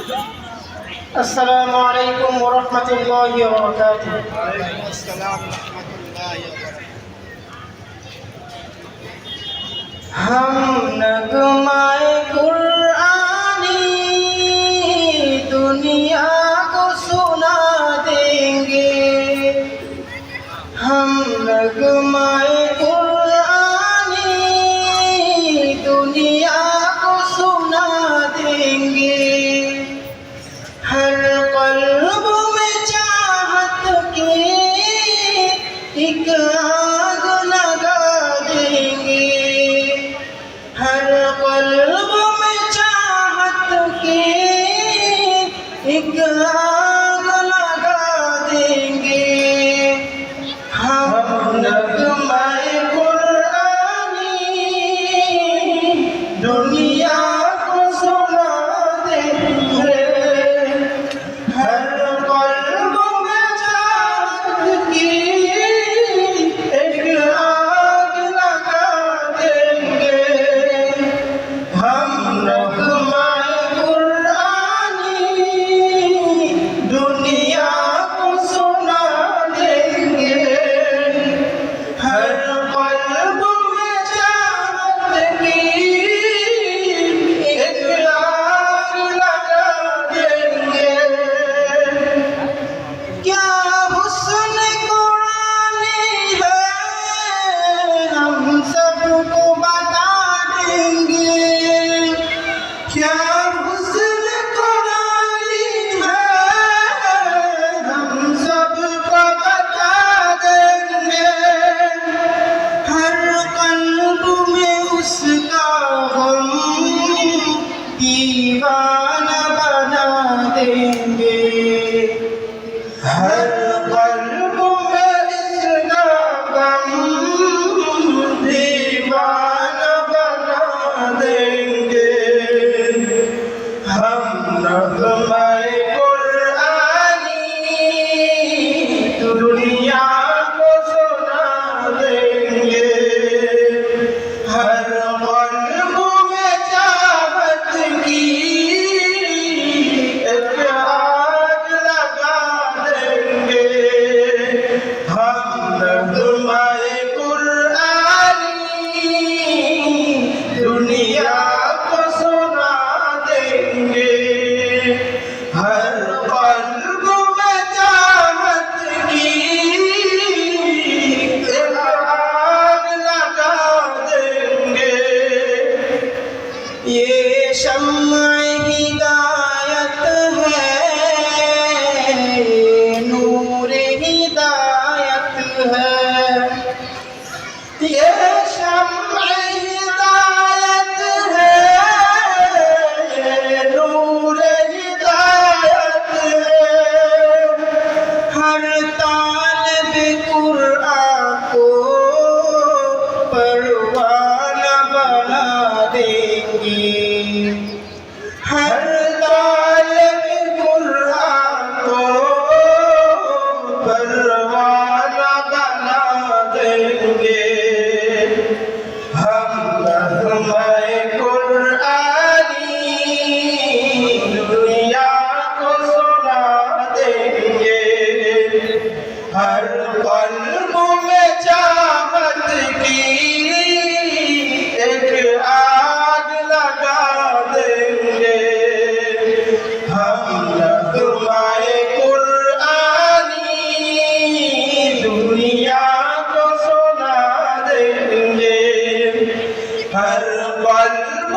السلام عليكم ورحمة الله وبركاته. وعليكم السلام ورحمة الله وبركاته. हम नगमाए कुरानी दुनिया को सुना देंगे। हम नगमाए कुरानी दुनिया को सुना देंगे। हर क़ल्ब में चाहत की एक आग लगा देंगे। हर क़ल्ब में चाहत की एक आग लगा देंगे। हम नगमाए कुरानी दुनिया को सुना देंगे। हर क़ल्ब में चाहत की एक आग लगा देंगे। हम नगमाए कुरानी दुनिया को सुना देंगे। हर क़ल्ब में चाहत की एक आग लगा देंगे। क्या हुस्न कुरानी है हम सबको बता देंगे। क्या हुस्न कुरानी है हम सबको बता देंगे। हर क़ल्ब में उसका हम दीवाना बना देंगे। हर क़ल्ब में इसका गम दीवाना बना देंगे। हम नगमाए कुरानी दुनिया को सुना देंगे। हर क़ल्ब में चाहत की एक आग लगा देंगे। हम नगमाए कुरानी दुनिया को सुना देंगे। हर क़ल्ब में चाहत की एक आग लगा देंगे। ये शम्अ-ए हिदायत है, ये नूर-ए हिदायत है। ये शम्अ-ए हिदायत है, ये नूर-ए हिदायत है। हर तालिब कुरान को परवाना बना देंगे। हर तालिब कुरान को परवाना बना देंगे। हम नगमाए कुरानी दुनिया को सुना देंगे। हर क़ल्ब में चाहत की एक आग लगा देंगे। हम नगमाए कुरानी दुनिया को सुना देंगे। हर क़ल्ब